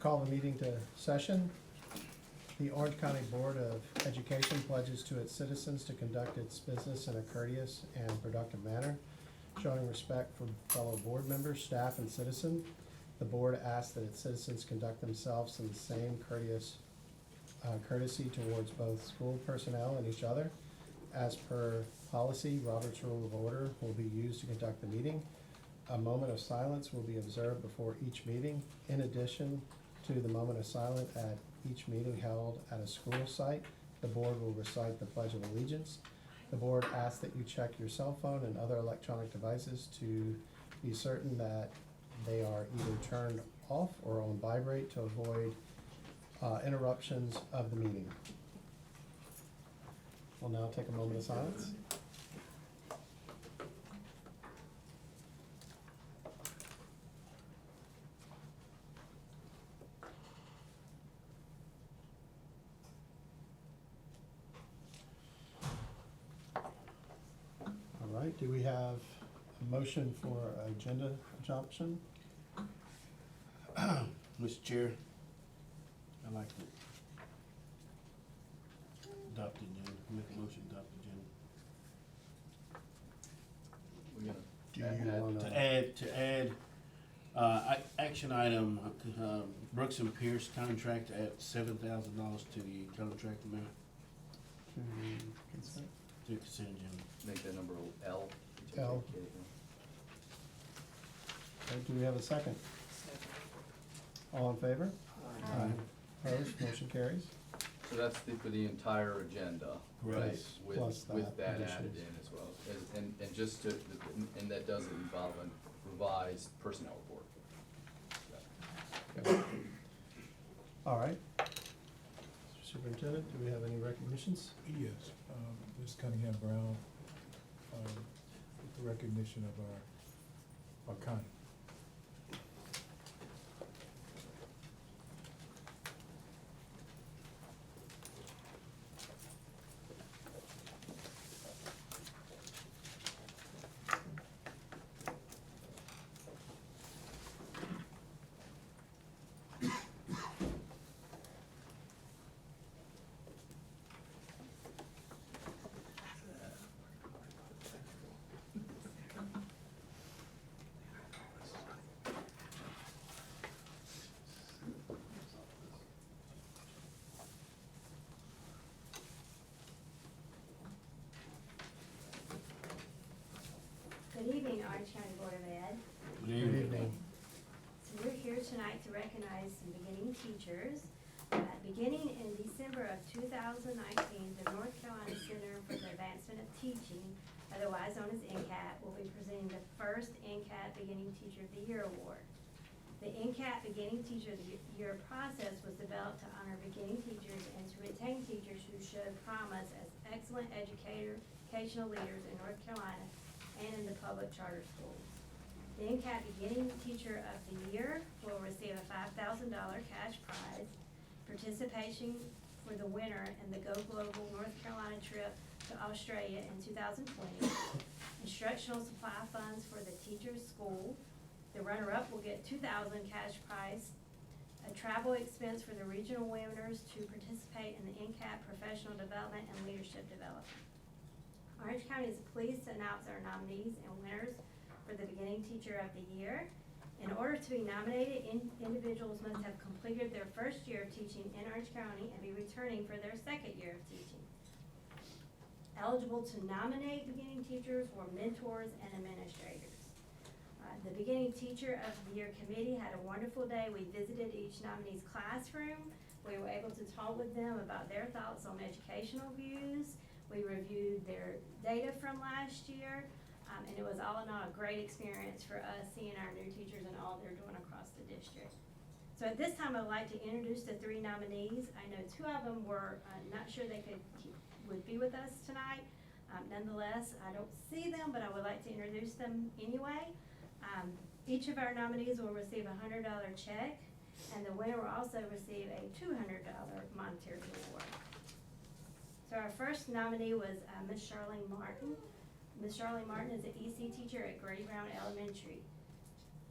call the meeting to session. The Orange County Board of Education pledges to its citizens to conduct its business in a courteous and productive manner, showing respect for fellow board members, staff, and citizens. The board asks that its citizens conduct themselves in the same courtesy towards both school personnel and each other. As per policy, Robert's Rule of Order will be used to conduct the meeting. A moment of silence will be observed before each meeting. In addition to the moment of silence at each meeting held at a school site, the board will recite the Pledge of Allegiance. The board asks that you check your cell phone and other electronic devices to be certain that they are either turned off or on vibrate to avoid interruptions of the meeting. We'll now take a moment of silence. All right, do we have a motion for agenda adoption? Mr. Chair, I'd like to adopt the agenda, make a motion to adopt the agenda. Do you wanna? To add, action item, Brooks and Pierce contract at $7,000 to the contract amount, To consent? to consent agenda. Make that number L. L. Okay, do we have a second? All in favor? Aye. Opposed, motion carries. So that's for the entire agenda, Right. right? Yes, With, plus that with that additions. added in as well. And just to, and that doesn't involve a revised personnel report. Okay. All right. Superintendent, do we have any recognitions? Yes, Ms. Cunningham Brown, with the recognition of our Connie. Good evening, Orange County Board of Ed. Good Good evening. evening. So we're here tonight to recognize some beginning teachers. Beginning in December of 2019, the North Carolina Center for the Advancement of Teaching, otherwise known as NCAT, will be presenting the first NCAT Beginning Teacher of the Year Award. The NCAT Beginning Teacher of the Year process was developed to honor beginning teachers and to retain teachers who showed promise as excellent educational leaders in North Carolina and in the public charter schools. The NCAT Beginning Teacher of the Year will receive a $5,000 cash prize, participation for the winner in the Go Global North Carolina trip to Australia in 2020, instructional supply funds for the teacher's school. The runner-up will get $2,000 cash prize, a travel expense for the regional winners to participate in the NCAT Professional Development and Leadership Development. Orange County is pleased to announce our nominees and winners for the Beginning Teacher of the Year. In order to be nominated, individuals must have completed their first year of teaching in Orange County and be returning for their second year of teaching. Eligible to nominate beginning teachers were mentors and administrators. The Beginning Teacher of the Year Committee had a wonderful day. We visited each nominee's classroom. We were able to talk with them about their thoughts on educational views. We reviewed their data from last year, and it was all in all a great experience for us seeing our new teachers and all they're doing across the district. So at this time, I'd like to introduce the three nominees. I know two of them were not sure they would be with us tonight. Nonetheless, I don't see them, but I would like to introduce them anyway. Each of our nominees will receive a $100 check, and the winner will also receive a $200 monetary reward. So our first nominee was Ms. Charlene Martin. Ms. Charlene Martin is an EC teacher at Grady Brown Elementary.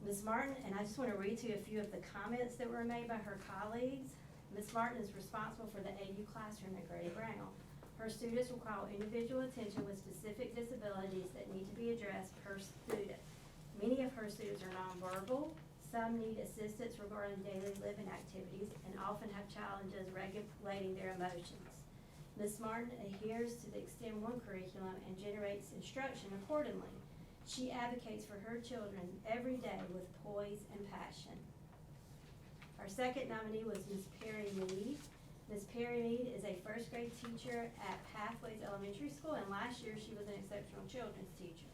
Ms. Martin, and I just want to read to you a few of the comments that were made by her colleagues. Ms. Martin is responsible for the AU classroom at Grady Brown. Her students require individual attention with specific disabilities that need to be addressed per student. Many of her students are nonverbal. Some need assistance regarding daily living activities and often have challenges regulating their emotions. Ms. Martin adheres to the Extend One curriculum and generates instruction accordingly. She advocates for her children every day with poise and passion. Our second nominee was Ms. Perry Mead. Ms. Perry Mead is a first grade teacher at Pathways Elementary School, and last year she was an exceptional children's teacher.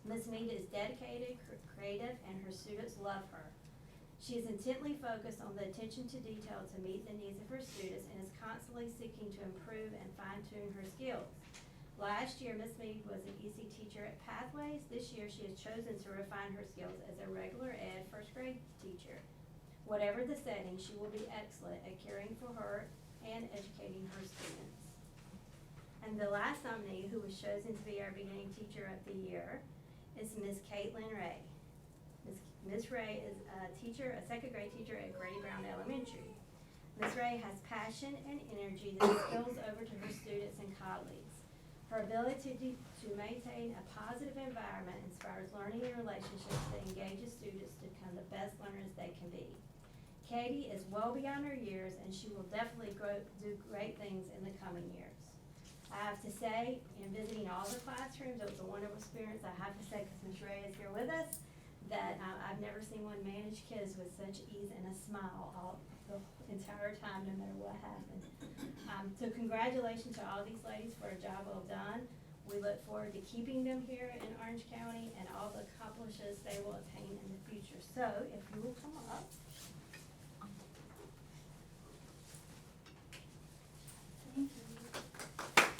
Ms. Mead is dedicated, creative, and her students love her. She is intently focused on the attention to detail to meet the needs of her students and is constantly seeking to improve and fine-tune her skills. Last year, Ms. Mead was an EC teacher at Pathways. This year, she has chosen to refine her skills as a regular ed first grade teacher. Whatever the setting, she will be excellent at caring for her and educating her students. And the last nominee, who was chosen to be our beginning teacher of the year, is Ms. Caitlin Ray. Ms. Ray is a teacher, a second grade teacher at Grady Brown Elementary. Ms. Ray has passion and energy that spills over to her students and colleagues. Her ability to maintain a positive environment inspires learning and relationships that engages students to become the best learners they can be. Katie is well beyond her years, and she will definitely do great things in the coming years. I have to say, in visiting all the classrooms, it was a wonderful experience. I have to say, because Ms. Ray is here with us, that I've never seen one manage kids with such ease and a smile all the entire time, no matter what happened. So congratulations to all these ladies for a job well done. We look forward to keeping them here in Orange County and all the accomplishments they will attain in the future. So if you will come up. Thank you.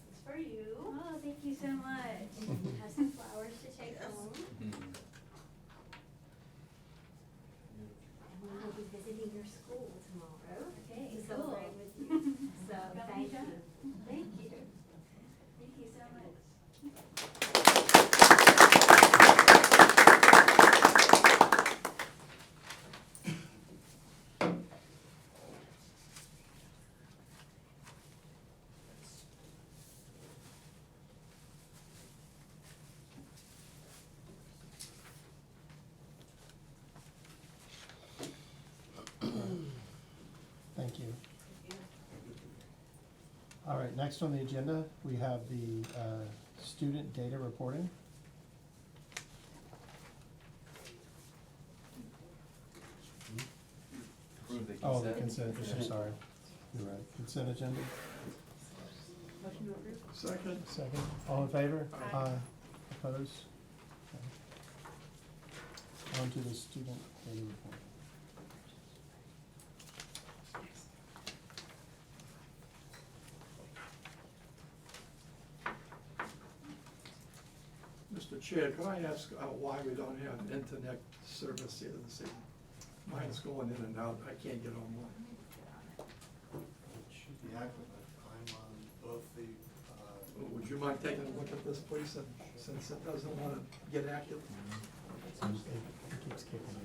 It's for you. Oh, thank you so much. Have some flowers to take home. And we will be visiting your school tomorrow. Okay, to celebrate with you. So thank you. Thank you. Thank you so much. Thank you. All right, next on the agenda, we have the student data reporting. Approve the Oh, the consent. consent, I'm sorry. You're right. Consent agenda. Motion to approve? Second. Second. All in favor? Aye. Opposed? Okay. On to the student data report. Mr. Chair, can I ask why we don't have internet service here this evening? Mine's going in and out, I can't get online. It should be active. I'm on both the, Would you mind taking a look at this, please, since it doesn't want to get active? It keeps kicking in.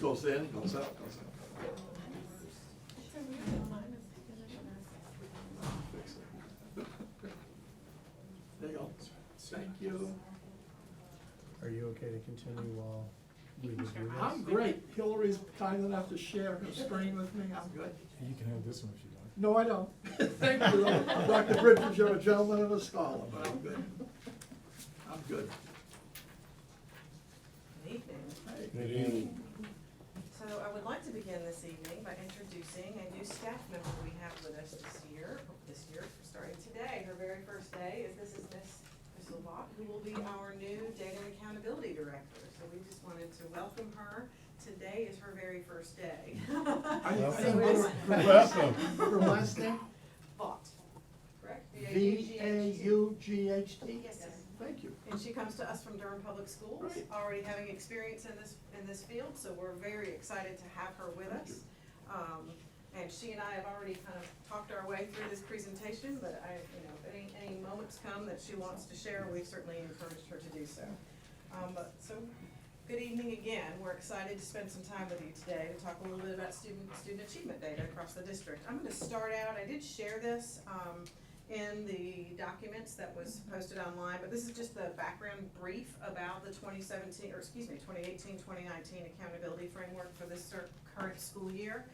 Goes in, goes out, goes out. Fix it. There you go. Thank you. Are you okay to continue while we review this? I'm great. Hillary's kind enough to share her screen with me. I'm good. You can have this one if you like. No, I don't. Thank you, though. Dr. Bridges, you're a gentleman and a scholar, but I'm good. I'm good. Good evening. Hey. Good evening. So I would like to begin this evening by introducing a new staff member we have with us this year, starting today. Her very first day is Miss Bach, who will be our new data and accountability director. So we just wanted to welcome her. Today is her very first day. Welcome. Her last name? Bach, correct? V-A-U-G-H-T? Yes, sir. Thank you. And she comes to us from Durham Public Schools, Right. already having experience in this field, so we're very excited to have her with Thank us. And she and I have already kind of talked our way through this presentation, but if any moments come that she wants to share, we've certainly encouraged her to do so. So, good evening again. We're excited to spend some time with you today to talk a little bit about student achievement data across the district. I'm gonna start out, I did share this, in the documents that was posted online, but this is just the background brief about the 2018-2019 accountability framework for this current school year.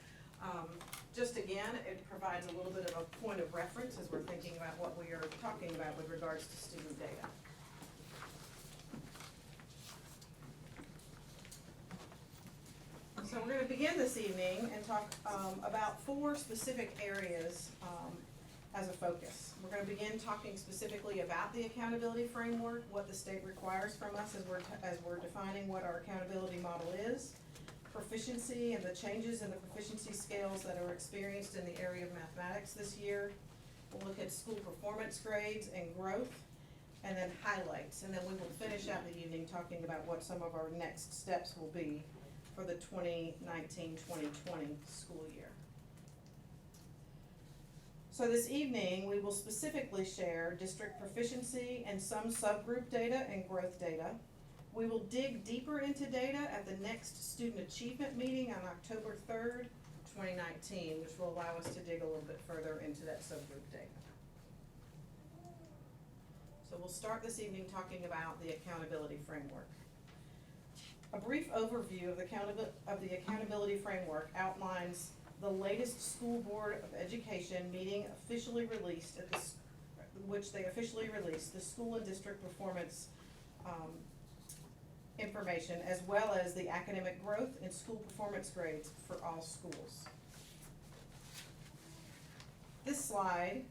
Just again, it provides a little bit of a point of reference as we're thinking about what we are talking about with regards to student data. So we're going to begin this evening and talk about 4 specific areas as a focus. We're going to begin talking specifically about the accountability framework, what the state requires from us as we're defining what our accountability model is, proficiency and the changes in the proficiency scales that are experienced in the area of mathematics this year. We'll look at school performance grades and growth, and then highlights, and then we will finish out the evening talking about what some of our next steps will be for the 2019-2020 school year. So this evening, we will specifically share district proficiency and some subgroup data and growth data. We will dig deeper into data at the next student achievement meeting on October 3rd, 2019, which will allow us to dig a little bit further into that subgroup data. So we'll start this evening talking about the accountability framework. A brief overview of the accountability framework outlines the latest School Board of Education meeting officially released which they officially released the school and district performance information, as well as the academic growth and school performance grades for all schools. This slide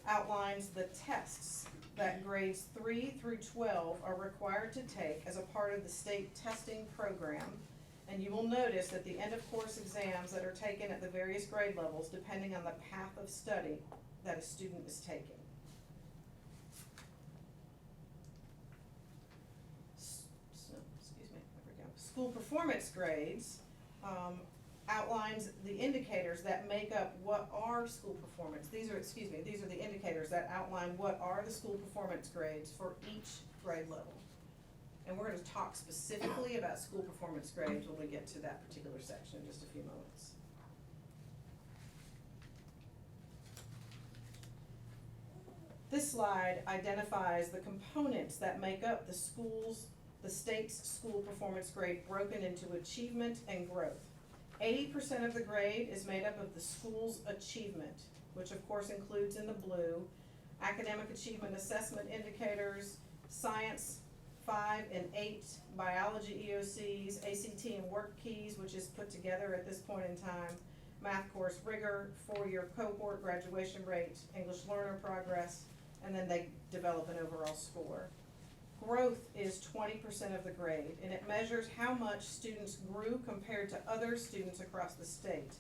outlines the tests that grades 3 through 12 are required to take as a part of the state testing program. And you will notice at the end of course exams that are taken at the various grade levels depending on the path of study that a student is taking. School performance grades outlines the indicators that make up what are school performance. These are the indicators that outline what are the school performance grades for each grade level. And we're going to talk specifically about school performance grades when we get to that particular section in just a few moments. This slide identifies the components that make up the state's school performance grade broken into achievement and growth. 80% of the grade is made up of the school's achievement, which of course includes in the blue academic achievement assessment indicators, science 5 and 8, biology EOCs, ACT and work keys, which is put together at this point in time, math course rigor, 4-year cohort graduation rate, English learner progress, and then they develop an overall score. Growth is 20% of the grade, and it measures how much students grew compared to other students across the state,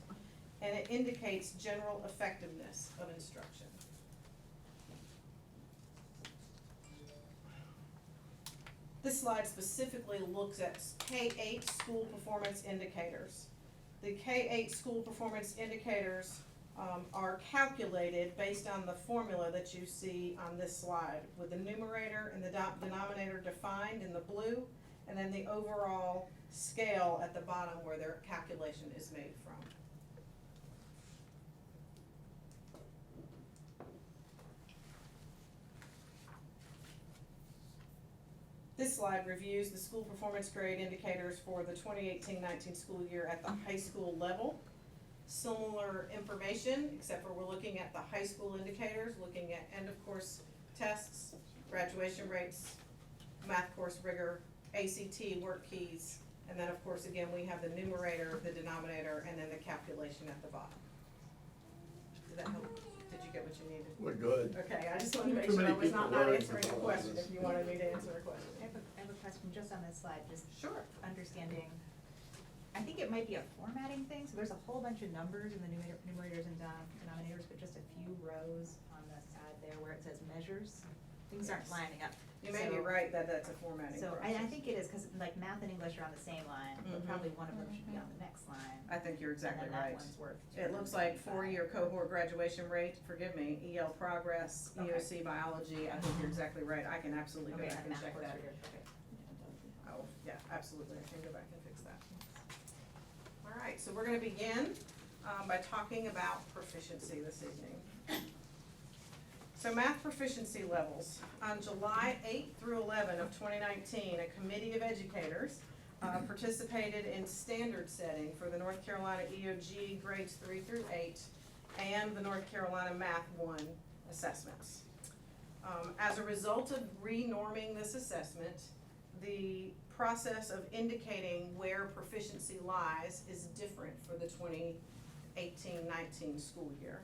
and it indicates general effectiveness of instruction. This slide specifically looks at K-8 school performance indicators. The K-8 school performance indicators are calculated based on the formula that you see on this slide, with the numerator and the denominator defined in the blue, and then the overall scale at the bottom where their calculation is made from. This slide reviews the school performance grade indicators for the 2018-19 school year at the high school level. Similar information, except for we're looking at the high school indicators, looking at end of course tests, graduation rates, math course rigor, ACT work keys, and then of course again we have the numerator, the denominator, and then the calculation at the bottom. Did that help? Did you get what you needed? We're good. Okay, I just wanted to make Too sure many I was people not worrying answering a about question this. if you wanted me to answer a question. I have a question just on this slide, just Sure. understanding. I think it might be a formatting thing, so there's a whole bunch of numbers in the numerators and denominators, but just a few rows on the side there where it says measures. things aren't Yes. lining up. You may be So- right that that's a formatting So process. I think it is, cause like math and English are on the same line, but Mhm. probably one of them should be on the next line. I think you're exactly And then right. that one's worth It looks like 275. four-year cohort graduation rate, forgive me, EL progress, Okay. EOC biology, I think you're exactly right, I can absolutely go Okay, back and and math check course that. reader, okay. Oh, yeah, absolutely, I can go back and fix that. All right, so we're gonna begin, by talking about proficiency this evening. So math proficiency levels. On July 8th through 11 of 2019, a committee of educators participated in standard setting for the North Carolina EOG grades 3 through 8 and the North Carolina Math 1 assessments. As a result of renorming this assessment, the process of indicating where proficiency lies is different for the 2018-19 school year.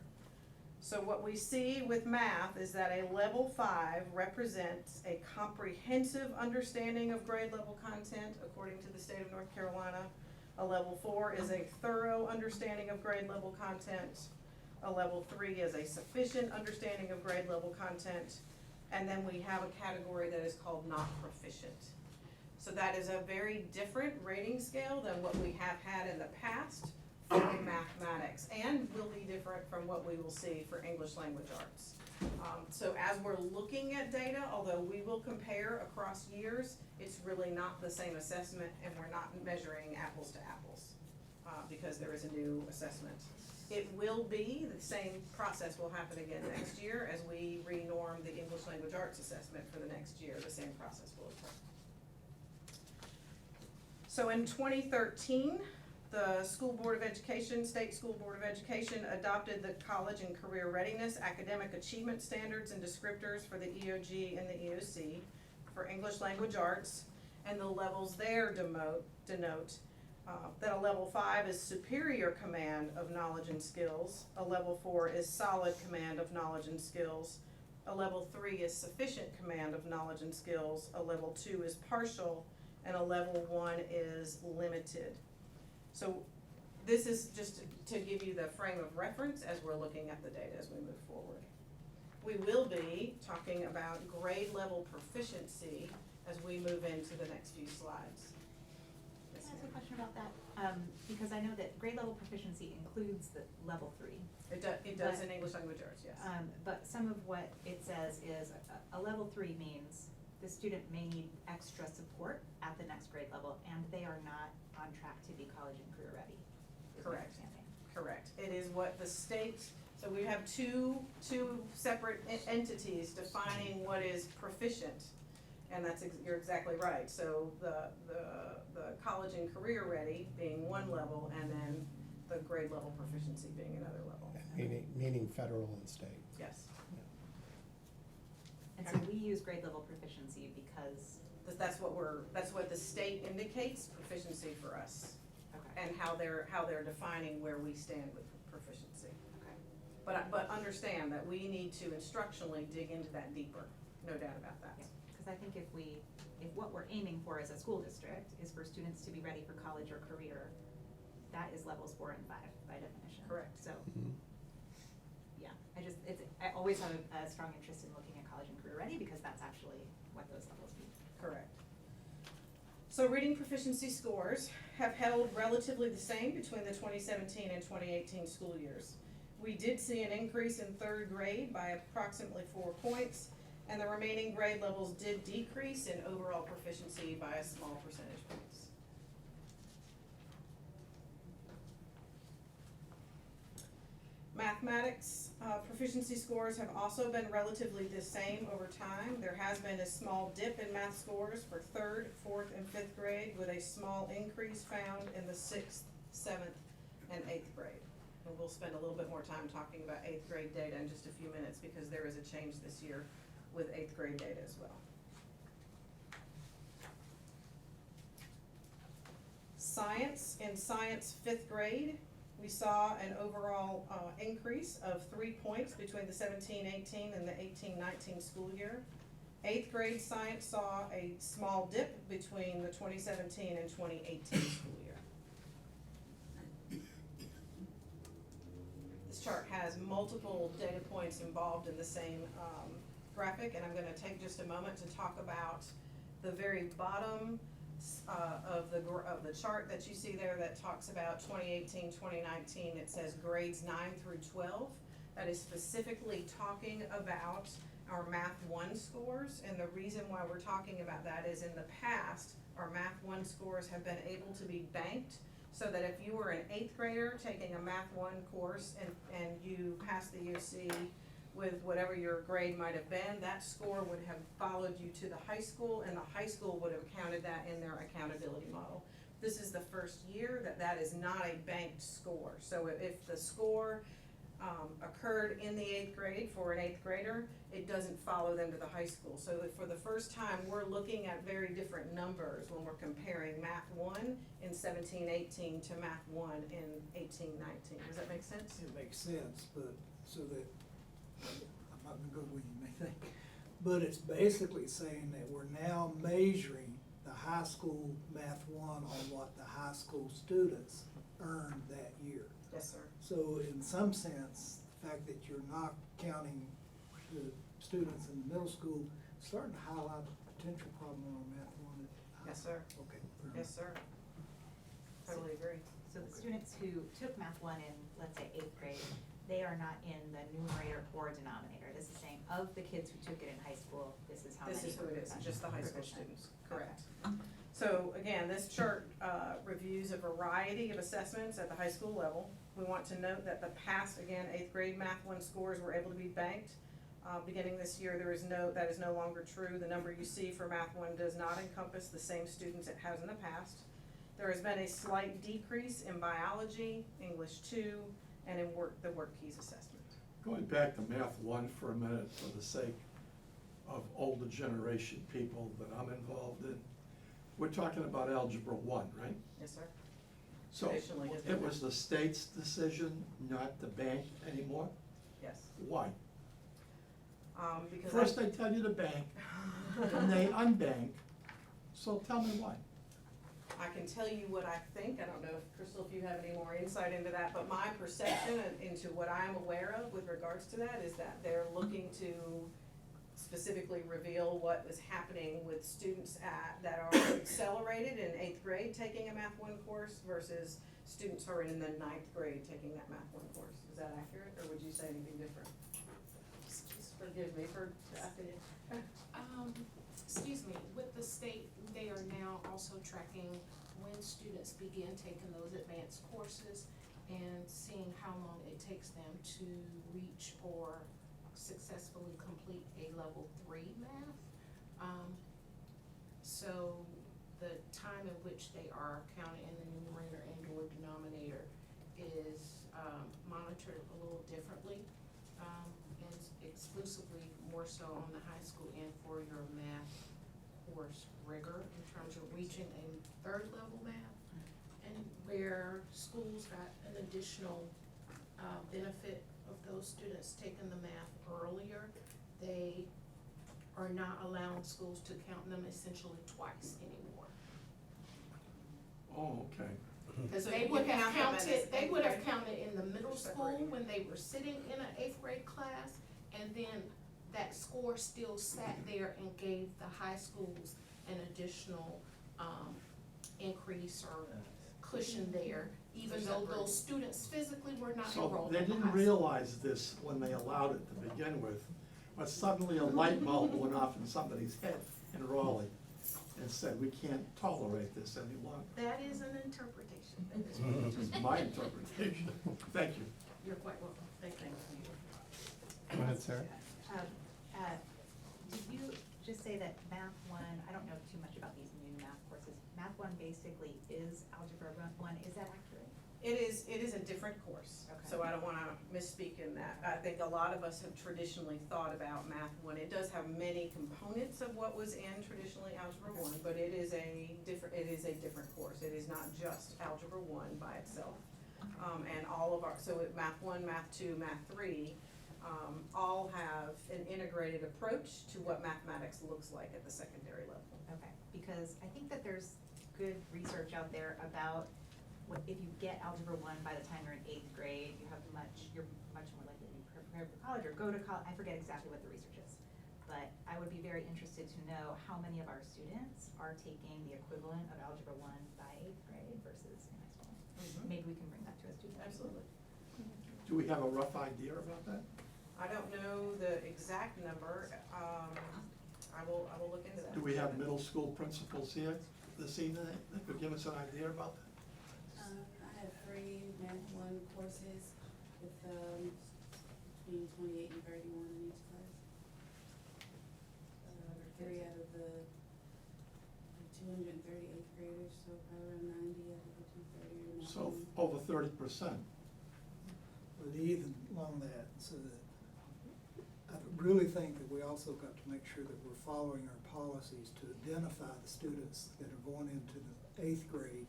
So what we see with math is that a level 5 represents a comprehensive understanding of grade level content according to the state of North Carolina. A level 4 is a thorough understanding of grade level content. A level 3 is a sufficient understanding of grade level content. And then we have a category that is called not proficient. So that is a very different rating scale than what we have had in the past for mathematics, and will be different from what we will see for English language arts. So as we're looking at data, although we will compare across years, it's really not the same assessment, and we're not measuring apples to apples, because there is a new assessment. It will be, the same process will happen again next year as we renorm the English language arts assessment for the next year, the same process will occur. So in 2013, the School Board of Education, State School Board of Education adopted the College and Career Readiness Academic Achievement Standards and Descriptors for the EOG and the EOC for English Language Arts, and the levels there denote that a level 5 is superior command of knowledge and skills, a level 4 is solid command of knowledge and skills, a level 3 is sufficient command of knowledge and skills, a level 2 is partial, and a level 1 is limited. So this is just to give you the frame of reference as we're looking at the data as we move forward. We will be talking about grade level proficiency as we move into the next few slides. Can I ask a question about that? Because I know that grade level proficiency includes the level 3. It does in English language arts, yes. But some of what it says is a level 3 means the student may need extra support at the next grade level, and they are not on track to be college and career ready. Is my Correct. understanding. Correct. It is what the state, so we have two separate entities defining what is proficient. And that's, you're exactly right. So the college and career ready being one level, and then the grade level proficiency being another level. Meaning federal and state. Yes. And so we use grade level proficiency because, That's what the state indicates proficiency for us, okay, and how they're defining where we stand with proficiency. okay. But understand that we need to instructionally dig into that deeper, no doubt about that. Yeah, cause I think if what we're aiming for as a school district is for students to be ready for college or career, that is levels 4 and 5 by definition. Correct. So, yeah, I always have a strong interest in looking at college and career ready because that's actually what those levels mean. Correct. So reading proficiency scores have held relatively the same between the 2017 and 2018 school years. We did see an increase in third grade by approximately 4 points, and the remaining grade levels did decrease in overall proficiency by a small percentage points. Mathematics proficiency scores have also been relatively the same over time. There has been a small dip in math scores for 3rd, 4th, and 5th grade, with a small increase found in the 6th, 7th, and 8th grade. And we'll spend a little bit more time talking about 8th grade data in just a few minutes, because there is a change this year with 8th grade data as well. Science, in science 5th grade, we saw an overall increase of 3 points between the 17-18 and the 18-19 school year. 8th grade science saw a small dip between the 2017 and 2018 school year. This chart has multiple data points involved in the same graphic, and I'm gonna take just a moment to talk about the very bottom of the chart that you see there that talks about 2018, 2019. It says grades 9 through 12. That is specifically talking about our Math 1 scores, and the reason why we're talking about that is in the past, our Math 1 scores have been able to be banked, so that if you were an 8th grader taking a Math 1 course and you passed the UC with whatever your grade might have been, that score would have followed you to the high school, and the high school would have counted that in their accountability model. This is the first year that is not a banked score. So if the score occurred in the 8th grade for an 8th grader, it doesn't follow them to the high school. So that for the first time, we're looking at very different numbers when we're comparing Math 1 in 17-18 to Math 1 in 18-19. Does that make sense? It makes sense, but so that, I'm not gonna go where you may think, but it's basically saying that we're now measuring the high school Math 1 on what the high school students earned that year. Yes, sir. So in some sense, the fact that you're not counting the students in the middle school, is starting to highlight a potential problem on Math 1 at high Yes, school. sir. Okay. Yes, sir. Totally agree. So the students who took Math 1 in, let's say, 8th grade, they are not in the numerator or denominator. This is saying of the kids who took it in high school, this is how many. This is who were it is, proficient. just the high school Proficient. students, correct. So again, this chart reviews a variety of assessments at the high school level. We want to note that the past, again, 8th grade Math 1 scores were able to be banked. Beginning this year, that is no longer true. The number you see for Math 1 does not encompass the same students it has in the past. There has been a slight decrease in biology, English 2, and in the work keys assessment. Going back to Math 1 for a minute for the sake of older generation people that I'm involved in, we're talking about Algebra 1, right? Yes, sir. So Traditionally has been it was that. the state's decision not to bank anymore? Yes. Why? Because First they tell you to bank, then they unbank, so tell me why. I can tell you what I think. I don't know if, Crystal, if you have any more insight into that, but my perception into what I'm aware of with regards to that is that they're looking to specifically reveal what is happening with students that are accelerated in 8th grade taking a Math 1 course versus students who are in the 9th grade taking that Math 1 course. Is that accurate, or would you say anything different? Forgive me for asking you. Excuse me, with the state, they are now also tracking when students begin taking those advanced courses and seeing how long it takes them to reach or successfully complete a level 3 math. So the time in which they are counted in the numerator and or denominator is monitored a little differently. And exclusively more so on the high school end for your math course rigor in terms of reaching a 3rd level math, and where schools got an additional benefit of those students taking the math earlier. They are not allowing schools to count them essentially twice anymore. Oh, okay. Because So they you would have count them as counted, they 8th would have grade? counted in the middle school Separating it. when they were sitting in an 8th grade class, and then that score still sat there and gave the high schools an additional increase or cushion there, even So though separating. those students physically were not So enrolled they in the high didn't school. realize this when they allowed it to begin with, but suddenly a light bulb went off in somebody's head in Raleigh and said, we can't tolerate this any longer. That is an interpretation. That is what it is. It's my interpretation. Thank you. You're quite welcome. Thank you. Go ahead, Sarah. Did you just say that Math 1, I don't know too much about these new math courses, Math 1 basically is Algebra 1, is that accurate? It is a different course, Okay. so I don't wanna misspeak in that. I think a lot of us have traditionally thought about Math 1. It does have many components of what was in traditionally Algebra 1, but it is a different course. It is not just Algebra 1 by itself. And all of our, Math 1, Math 2, Math 3, all have an integrated approach to what mathematics looks like at the secondary level. Okay, because I think that there's good research out there about if you get Algebra 1 by the time you're in 8th grade, you're much more likely to be prepared for college or go to college. I forget exactly what the research is. but I would be very interested to know how many of our students are taking the equivalent of Algebra 1 by 8th grade versus in high school. Mhm. Maybe we can bring that to a student. Absolutely. Do we have a rough idea about that? I don't know the exact number, I will look into that. Do we have middle school principals here this evening that could give us an idea about that? I have 3 Math 1 courses with, between 28 and 31 in each class. 3 out of the 230 eighth graders, so probably around 90 out of the 230 are Math So 1. over 30%. But even along that, so that, I really think that we also got to make sure that we're following our policies to identify the students that are going into the 8th grade,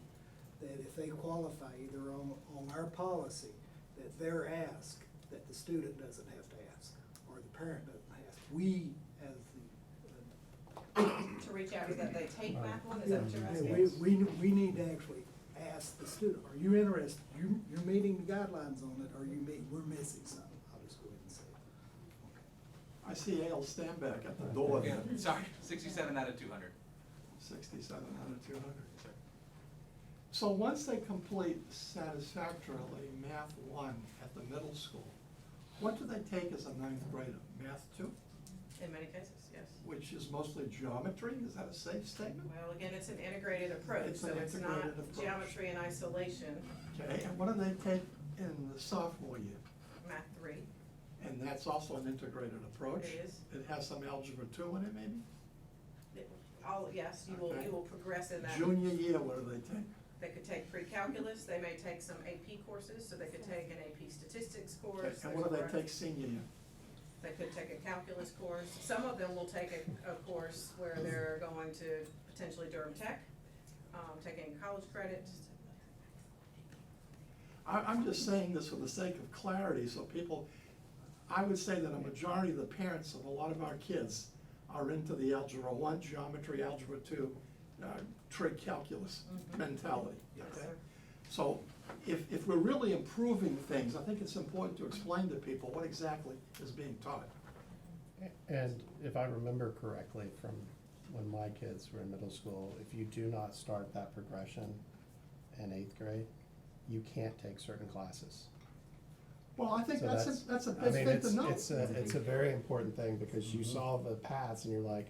that if they qualify either on our policy, that they're asked, that the student doesn't have to ask, or the parent doesn't have to. We, as To reach out, is that they take Math 1, is the. that what you're Yeah, asking? we need to actually ask the student, are you interested, you're meeting the guidelines on it, or we're missing something, I'll just go ahead and say it. I see Al Stanback at the door there. Sorry, 67 out of 200. 67 out of 200. So once they complete satisfactorily Math 1 at the middle school, what do they take as a 9th grader? Math 2, In many cases, yes. which is mostly geometry? Is that a safe statement? Well, again, it's an integrated approach, It's so an it's not integrated approach. geometry in isolation. Okay, and what do they take in the sophomore year? Math 3, And that's also an integrated approach? It is. It has some algebra 2 in it, maybe? yes, you Okay. will progress in that. Junior year, what do they take? They could take pre-calculus, they may take some AP courses, so they could take an AP statistics Okay, course. and what do there's a they take senior year? They could take a calculus course. Some of them will take a course where they're going to potentially Durham Tech, taking college credit. I'm just saying this for the sake of clarity, so people, I would say that a majority of the parents of a lot of our kids are into the Algebra 1, geometry, Algebra 2, trig calculus Mhm. mentality, Yes, okay? sir. So if we're really improving things, I think it's important to explain to people what exactly is being taught. And if I remember correctly from when my kids were in middle school, if you do not start that progression in 8th grade, you can't take certain classes. Well, I think So that's a I big mean, thing to know. It's a very important thing, because you saw the paths and you're like,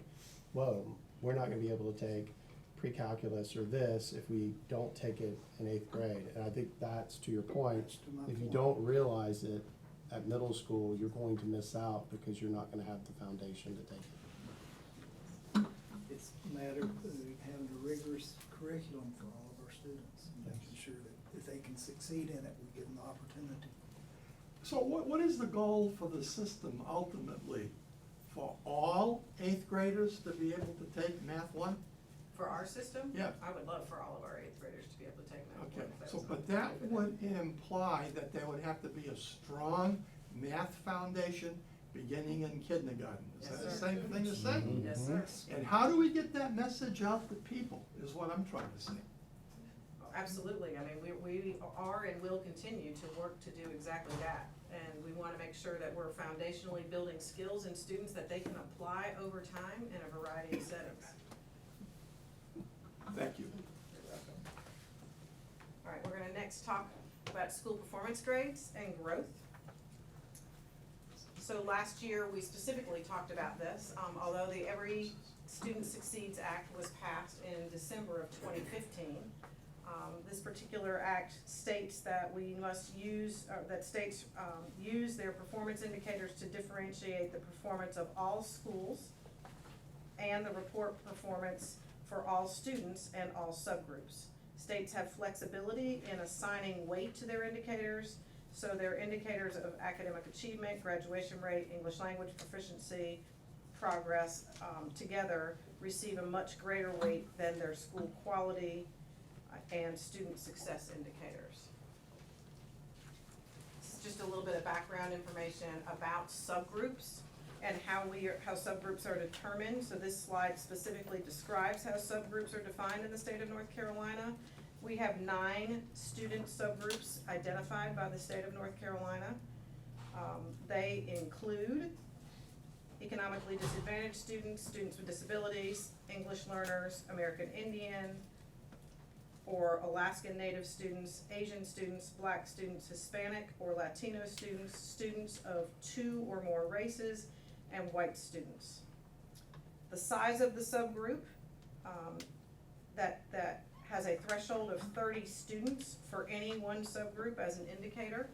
whoa, we're not gonna be able to take pre-calculus or this if we don't take it in 8th grade. And I think that's to your point, That's to my if you point. don't realize it at middle school, you're going to miss out because you're not gonna have the foundation to take it. It's a matter of having a rigorous curriculum for all of our students, and making sure that if they can succeed in it, we give them the opportunity. So what is the goal for the system ultimately? For all 8th graders to be able to take Math 1? For our system? Yeah. I would love for all of our 8th graders to be able to take Math 1. Okay, if that so, was but something that we could would do. imply that there would have to be a strong math foundation beginning in kindergarten. Is Yes, that the sir. same thing to say? Yes, sir. And how do we get that message out to people, is what I'm trying to say. Absolutely, I mean, we are and will continue to work to do exactly that. And we wanna make sure that we're foundationally building skills in students that they can apply over time in a variety of settings. Thank you. You're welcome. All right, we're gonna next talk about school performance grades and growth. So last year, we specifically talked about this, although the Every Student Succeeds Act was passed in December of 2015. This particular act states that we must use, that states use their performance indicators to differentiate the performance of all schools and the report performance for all students and all subgroups. States have flexibility in assigning weight to their indicators, so their indicators of academic achievement, graduation rate, English language proficiency, progress, together receive a much greater weight than their school quality and student success indicators. This is just a little bit of background information about subgroups and how subgroups are determined. So this slide specifically describes how subgroups are defined in the state of North Carolina. We have 9 student subgroups identified by the state of North Carolina. They include economically disadvantaged students, students with disabilities, English learners, American Indian, or Alaskan Native students, Asian students, Black students, Hispanic or Latino students, students of 2 or more races, and white students. The size of the subgroup, that has a threshold of 30 students for any one subgroup as an indicator.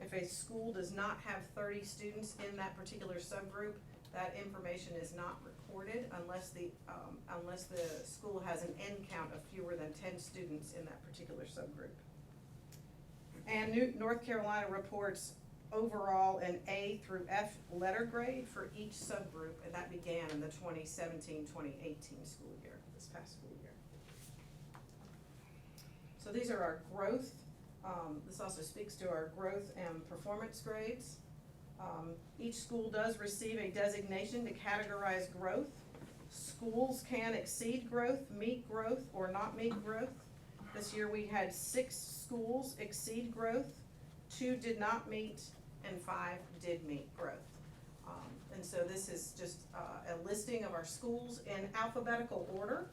If a school does not have 30 students in that particular subgroup, that information is not recorded unless the school has an end count of fewer than 10 students in that particular subgroup. And North Carolina reports overall an A through F letter grade for each subgroup, and that began in the 2017-2018 school year, this past school year. So these are our growth. This also speaks to our growth and performance grades. Each school does receive a designation to categorize growth. Schools can exceed growth, meet growth, or not meet growth. This year we had 6 schools exceed growth, 2 did not meet, and 5 did meet growth. And so this is just a listing of our schools in alphabetical order.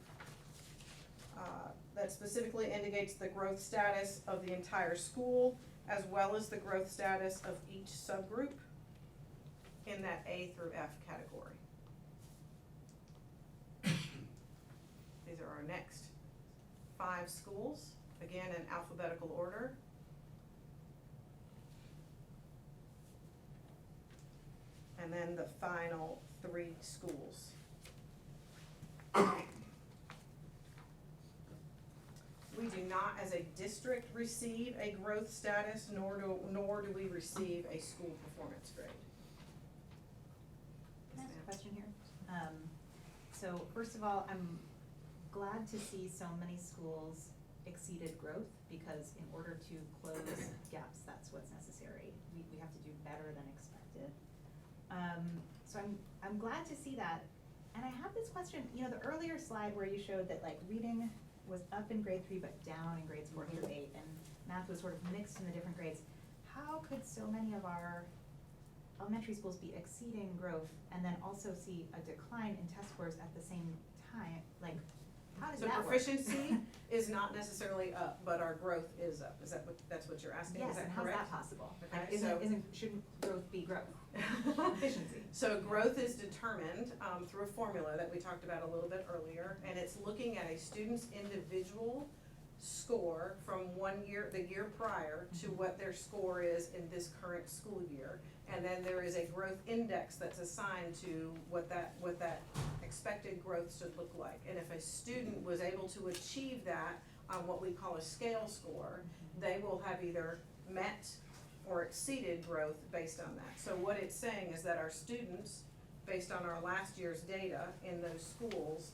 That specifically indicates the growth status of the entire school, as well as the growth status of each subgroup in that A through F category. These are our next 5 schools, again in alphabetical order. And then the final 3 schools. We do not, as a district, receive a growth status, nor do we receive a school performance grade. Can I ask a question here? So first of all, I'm glad to see so many schools exceeded growth, because in order to close gaps, that's what's necessary. We have to do better than expected. So I'm glad to see that. And I have this question, the earlier slide where you showed that like reading was up in grade 3 but down in grades 4 through 8, and math was sort of mixed in the different grades. How could so many of our elementary schools be exceeding growth and then also see a decline in test scores at the same time? Like, how does that work? So proficiency is not necessarily up, but our growth is up. Is that that's what you're asking? Yes, is that and correct? how's that possible? Okay, Like, shouldn't growth be growth? Efficiency. So growth is determined through a formula that we talked about a little bit earlier, and it's looking at a student's individual score from the year prior to what their score is in this current school year. And then there is a growth index that's assigned to what that expected growth should look like. And if a student was able to achieve that on what we call a scale score, they will have either met or exceeded growth based on that. So what it's saying is that our students, based on our last year's data in those schools,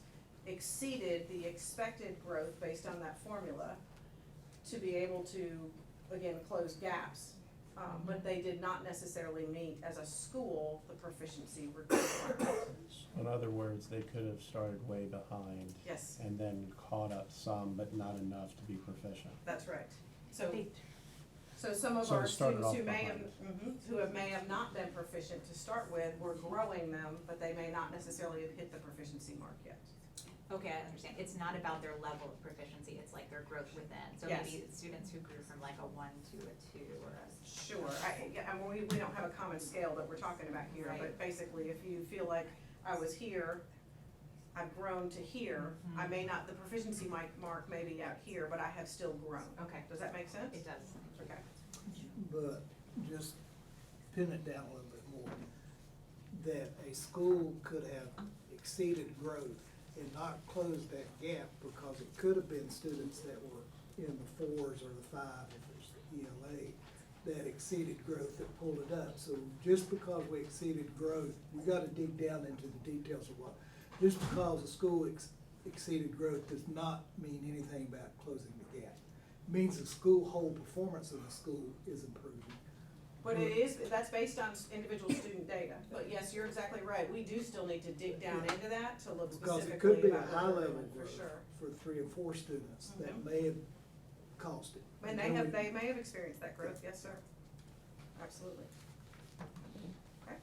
exceeded the expected growth based on that formula to be able to, again, close gaps. But they did not necessarily meet, as a school, the proficiency requirements. In other words, they could have started way behind. Yes. And then caught up some, but not enough to be proficient. That's right. So some of So our it started students off may have not been proficient to start with, we're growing them, but they may not necessarily have hit the proficiency mark yet. Okay, I understand. It's not about their level of proficiency, it's like their growth within. So Yes. maybe students who grew from like a 1 to a 2 or a. Sure, we don't have a common scale that we're talking about here, Right. but basically, if you feel like I was here, I've grown to here, I may not, the proficiency mark may be out here, but I have still grown. Okay. Does that make sense? It does. Okay. But just pin it down a little bit more, that a school could have exceeded growth and not closed that gap, because it could have been students that were in the 4s or the 5, if it's ELA, that exceeded growth that pulled it up. So just because we exceeded growth, we gotta dig down into the details of what, just because a school exceeded growth does not mean anything about closing the gap. It means the school whole performance of the school is improving. But that's based on individual student data, but yes, you're exactly right, we do still need to dig down into that to look Because specifically it could be a about high level improvement, growth for sure. for 3 or 4 students that Mhm. may have caused it. And they may have experienced that growth, yes, sir. Absolutely. Okay.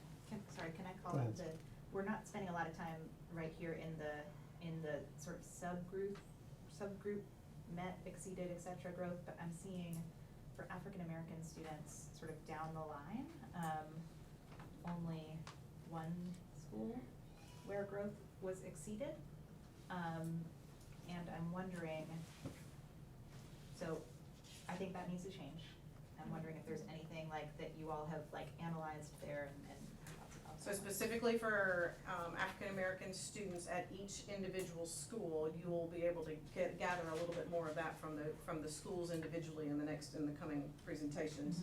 sorry, can I call Go out ahead. we're not spending a lot of time right here in the sort of subgroup met, exceeded, et cetera growth, but I'm seeing for African-American students sort of down the line, only one school where growth was exceeded. And I'm wondering, so I think that needs to change. I'm wondering if there's anything like that you all have like analyzed there and thoughts about So that. specifically for African-American students at each individual school, you will be able to gather a little bit more of that from the schools individually in the coming presentations.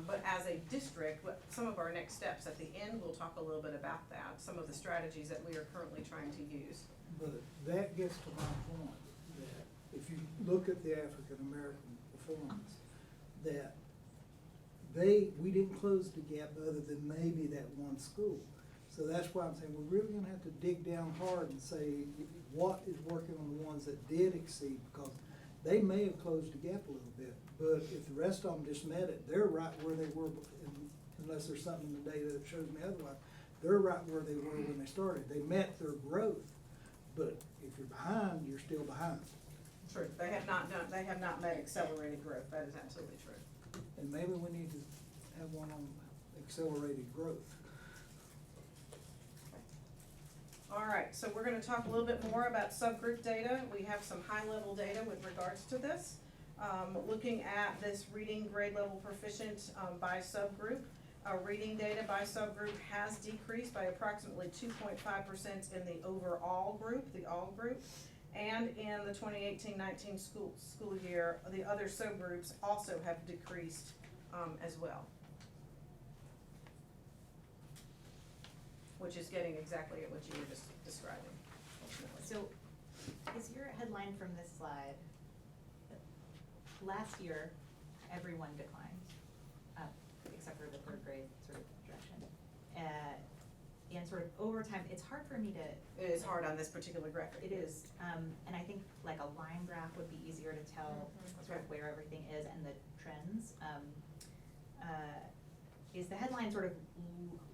But as a district, some of our next steps at the end, we'll talk a little bit about that, some of the strategies that we are currently trying to use. But that gets to my point, that if you look at the African-American performance, that we didn't close the gap other than maybe that one school. So that's why I'm saying we're really gonna have to dig down hard and say what is working on the ones that did exceed, because they may have closed the gap a little bit, but if the rest of them just met it, they're right where they were, unless there's something in the data that shows me otherwise, they're right where they were when they started. They met their growth, but if you're behind, you're still behind. True, they have not met accelerated growth, that is absolutely true. And maybe we need to have one on accelerated growth. All right, so we're gonna talk a little bit more about subgroup data. We have some high-level data with regards to this. Looking at this reading grade level proficient by subgroup, reading data by subgroup has decreased by approximately 2.5% in the overall group, the all group. And in the 2018-19 school year, the other subgroups also have decreased as well. Which is getting exactly at what you were just describing, ultimately. So, is your headline from this slide, last year, everyone declined, except for the third grade sort of direction. And sort of over time, it's hard for me to. It is hard on this particular graphic. It is, and I think like a line graph would be easier to tell sort of where everything is and the trends. Is the headline sort of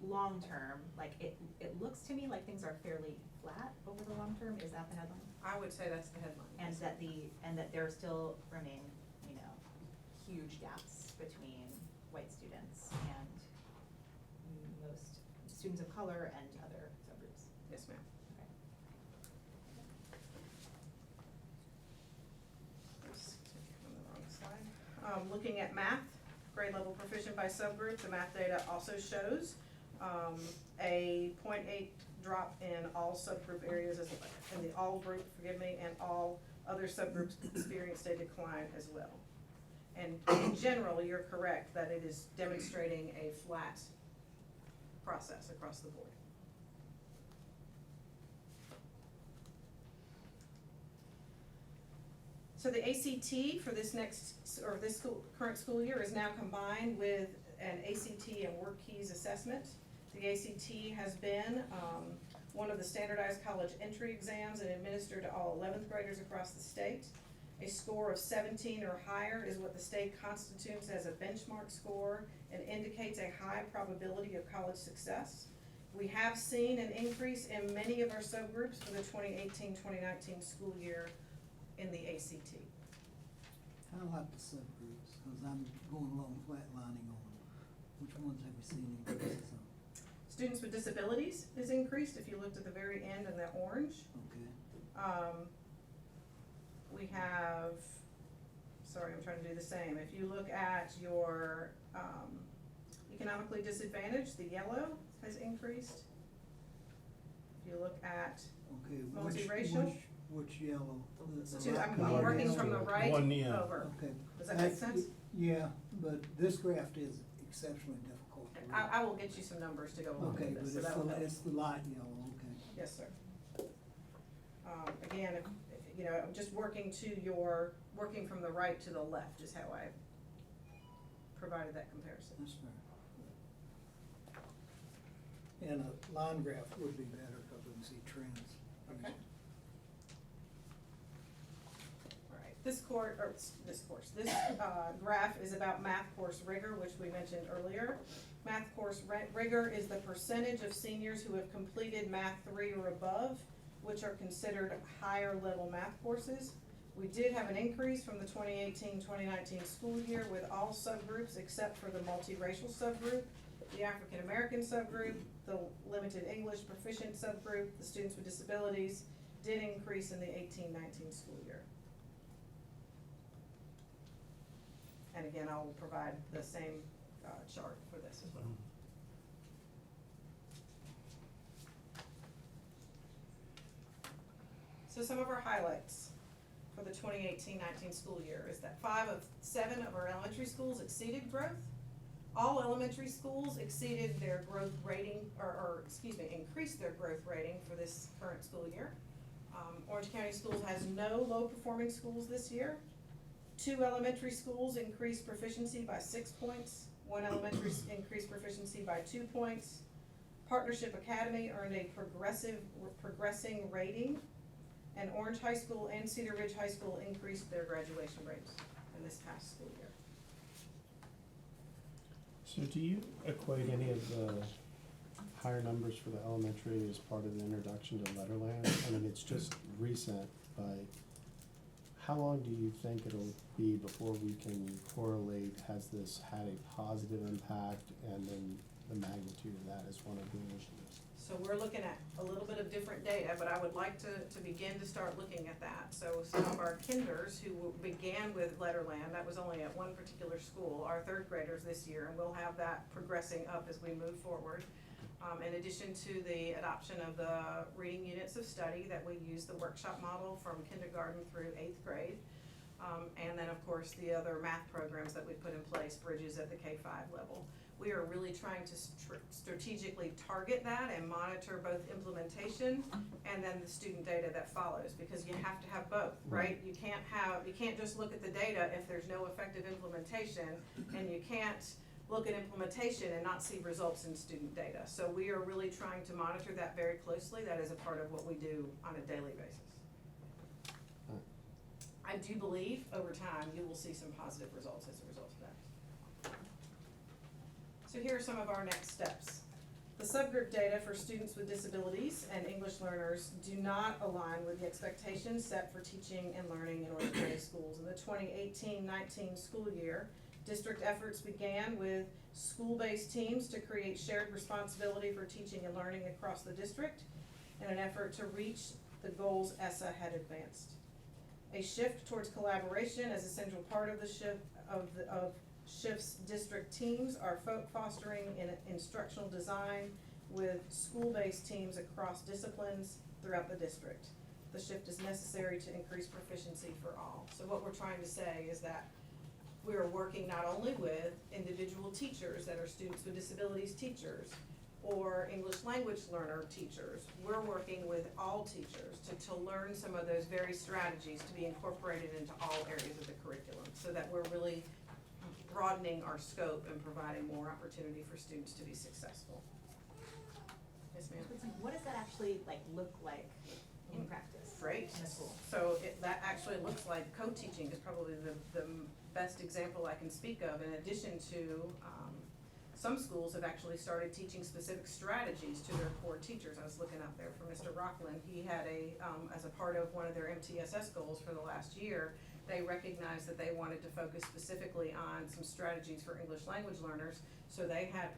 long-term, like it looks to me like things are fairly flat over the long term, is that the headline? I would say that's the headline. And that there still remain, huge gaps between white students and most students of color and other subgroups. Yes, ma'am. Okay. Oops, on the wrong slide. Looking at math, grade level proficient by subgroup, the math data also shows a 0.8 drop in all subgroup areas, in the all group, and all other subgroups experienced a decline as well. And in general, you're correct that it is demonstrating a flat process across the board. So the ACT for this current school year is now combined with an ACT and Work Keys assessment. The ACT has been one of the standardized college entry exams and administered to all 11th graders across the state. A score of 17 or higher is what the state constitutes as a benchmark score and indicates a high probability of college success. We have seen an increase in many of our subgroups for the 2018-2019 school year in the ACT. I like the subgroups, because I'm going along flatlining on them. Which ones have we seen increases on? Students with disabilities is increased, if you looked at the very end in the orange. Okay. We have, sorry, I'm trying to do the same. If you look at your economically disadvantaged, the yellow has increased. If you look at Okay, multiracial. which yellow? The I'm light working yellow? from the right One in. over. Okay. Does that make That's- sense? Yeah, but this graph is exceptionally difficult to read. I will get you some numbers to go along Okay, with but this, so that will help. it's the light yellow, okay. Yes, sir. Again, if, I'm just working from the right to the left is how I provided that comparison. That's fair. And a line graph would be better, because we can see trends. Okay. All right, This graph is about math course rigor, which we mentioned earlier. Math course rigor is the percentage of seniors who have completed Math 3 or above, which are considered higher level math courses. We did have an increase from the 2018-2019 school year with all subgroups except for the multiracial subgroup, the African American subgroup, the limited English proficient subgroup, the students with disabilities did increase in the 18-19 school year. And again, I will provide the same chart for this as well. So some of our highlights for the 2018-19 school year is that 5 of 7 of our elementary schools exceeded growth. All elementary schools exceeded their growth rating, increased their growth rating for this current school year. Orange County Schools has no low-performing schools this year. 2 elementary schools increased proficiency by 6 points. 1 elementary increased proficiency by 2 points. Partnership Academy earned a progressing rating. And Orange High School and Cedar Ridge High School increased their graduation rates in this past school year. So do you equate any of the higher numbers for the elementary as part of the introduction to Letterland? I mean, it's just recent, but how long do you think it'll be before we can correlate, has this had a positive impact, and then the magnitude of that is one of the initiatives? So we're looking at a little bit of different data, but I would like to begin to start looking at that. So some of our kinders who began with Letterland, that was only at one particular school, are 3rd graders this year, and we'll have that progressing up as we move forward. In addition to the adoption of the reading units of study that we use the workshop model from kindergarten through 8th grade. And then of course the other math programs that we put in place, bridges at the K-5 level. We are really trying to strategically target that and monitor both implementation and then the student data that follows, because you have to have both, right? You can't just look at the data if there's no effective implementation, and you can't look at implementation and not see results in student data. So we are really trying to monitor that very closely. That is a part of what we do on a daily basis. I do believe over time you will see some positive results as a result of that. So here are some of our next steps. The subgroup data for students with disabilities and English learners do not align with the expectations set for teaching and learning in Orange County schools. In the 2018-19 school year, district efforts began with school-based teams to create shared responsibility for teaching and learning across the district in an effort to reach the goals ESSA had advanced. A shift towards collaboration as a central part of the SHIFT's district teams are fostering in instructional design with school-based teams across disciplines throughout the district. The shift is necessary to increase proficiency for all. So what we're trying to say is that we are working not only with individual teachers that are students with disabilities teachers or English language learner teachers, we're working with all teachers to learn some of those very strategies to be incorporated into all areas of the curriculum, so that we're really broadening our scope and providing more opportunity for students to be successful. Yes, ma'am? What does that actually look like in practice? Great. In a school? So that actually looks like co-teaching is probably the best example I can speak of, in addition to some schools have actually started teaching specific strategies to their core teachers. I was looking up there for Mr. Rockland. He had as a part of one of their MTSS goals for the last year, they recognized that they wanted to focus specifically on some strategies for English language learners. So they had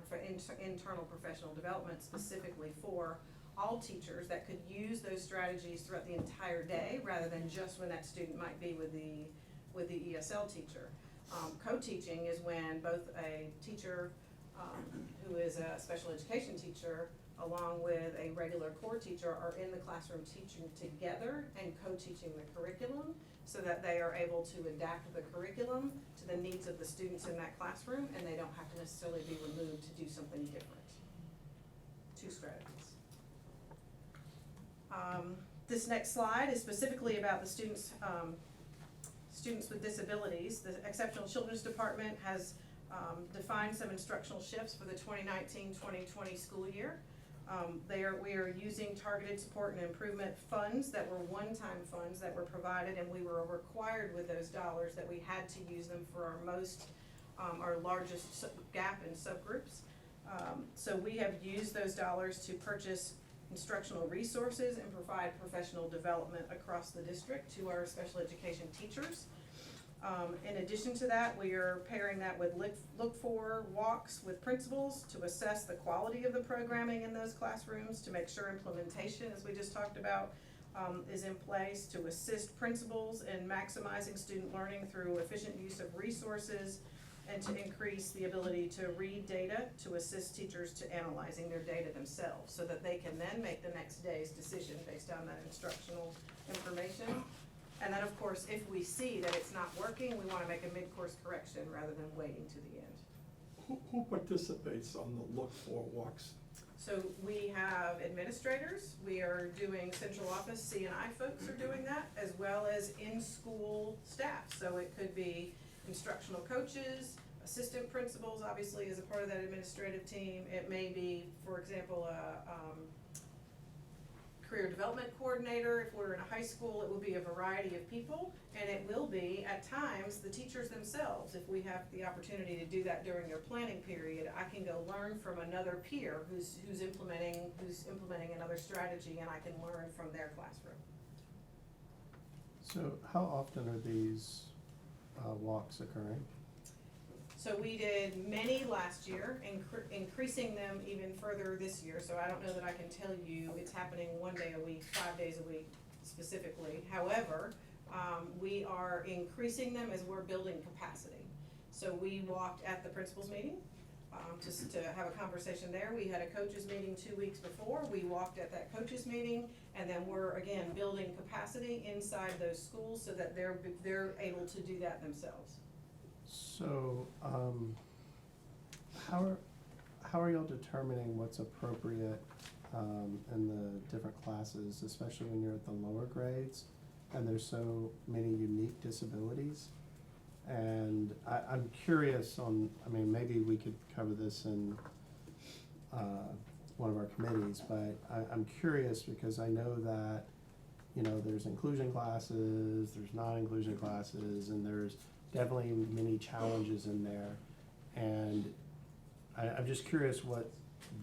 internal professional development specifically for all teachers that could use those strategies throughout the entire day, rather than just when that student might be with the ESL teacher. Co-teaching is when both a teacher who is a special education teacher along with a regular core teacher are in the classroom teaching together and co-teaching the curriculum, so that they are able to adapt the curriculum to the needs of the students in that classroom, and they don't have to necessarily be removed to do something different. 2 strategies. This next slide is specifically about the students with disabilities. The Exceptional Children's Department has defined some instructional shifts for the 2019-2020 school year. We are using targeted support and improvement funds that were one-time funds that were provided, and we were required with those dollars that we had to use them for our largest gap in subgroups. So we have used those dollars to purchase instructional resources and provide professional development across the district to our special education teachers. In addition to that, we are pairing that with look for walks with principals to assess the quality of the programming in those classrooms, to make sure implementation, as we just talked about, is in place, to assist principals in maximizing student learning through efficient use of resources, and to increase the ability to read data, to assist teachers to analyzing their data themselves, so that they can then make the next day's decision based on that instructional information. And then, of course, if we see that it's not working, we wanna make a mid-course correction rather than waiting to the end. Who participates on the look for walks? So we have administrators, we are doing central office, C&I folks are doing that, as well as in-school staff. So it could be instructional coaches, assistant principals, obviously, as a part of that administrative team. It may be, for example, a career development coordinator. If we're in a high school, it will be a variety of people, and it will be, at times, the teachers themselves. If we have the opportunity to do that during their planning period, I can go learn from another peer who's implementing another strategy, and I can learn from their classroom. So how often are these walks occurring? So we did many last year, increasing them even further this year. So I don't know that I can tell you it's happening 1 day a week, 5 days a week specifically. However, we are increasing them as we're building capacity. So we walked at the principals meeting just to have a conversation there. We had a coaches meeting 2 weeks before. We walked at that coaches meeting, and then we're again building capacity inside those schools so that they're able to do that themselves. So, how are y'all determining what's appropriate in the different classes, especially when you're at the lower grades and there's so many unique disabilities? And I'm curious maybe we could cover this in one of our committees, but I'm curious because I know that, there's inclusion classes, there's non-inclusion classes, and there's definitely many challenges in there. And I'm just curious what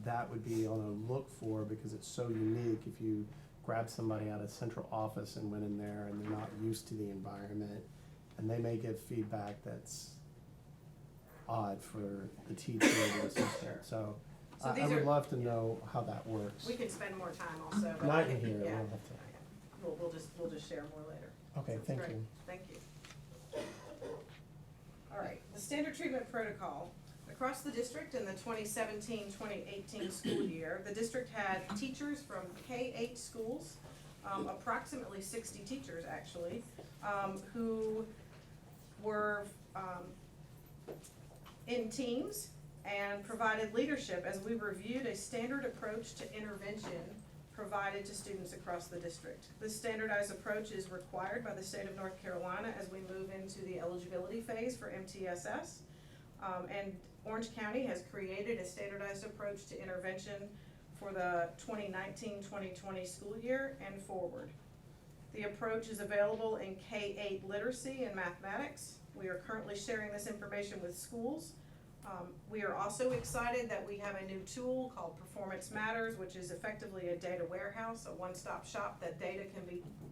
that would be on a look for, because it's so unique. If you grab somebody out of central office and went in there and they're not used to the environment, and they may give feedback that's odd for the teacher or the assistant. So I would love to know how that works. We can spend more time also. But Not in here, yeah. we'll have to. We'll just share more later. Okay, Sounds thank great. you. Thank you. All right, the standard treatment protocol. Across the district in the 2017-2018 school year, the district had teachers from K-8 schools, approximately 60 teachers actually, who were in teams and provided leadership as we reviewed a standard approach to intervention provided to students across the district. This standardized approach is required by the state of North Carolina as we move into the eligibility phase for MTSS. And Orange County has created a standardized approach to intervention for the 2019-2020 school year and forward. The approach is available in K-8 literacy and mathematics. We are currently sharing this information with schools. We are also excited that we have a new tool called Performance Matters, which is effectively a data warehouse, a one-stop shop that data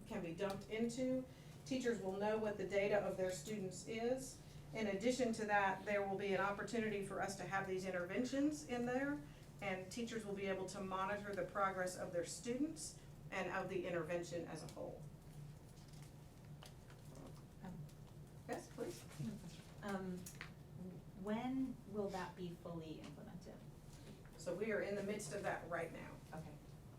can be dumped into. Teachers will know what the data of their students is. In addition to that, there will be an opportunity for us to have these interventions in there, and teachers will be able to monitor the progress of their students and of the intervention as a whole. Yes, please. When will that be fully implemented? So we are in the midst of that right now. Okay.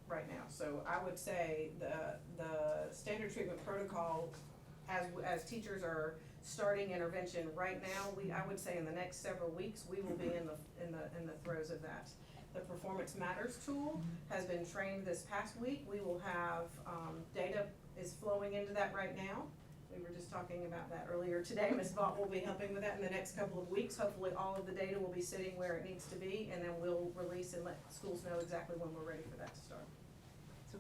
Right now, so I would say the standard treatment protocol, as teachers are starting intervention right now, I would say in the next several weeks, we will be in the throes of that. The Performance Matters tool has been trained this past week. We will have, data is flowing into that right now. We were just talking about that earlier today. Ms. Vaught will be helping with that in the next couple of weeks. Hopefully, all of the data will be sitting where it needs to be, and then we'll release and let schools know exactly when we're ready for that to start. So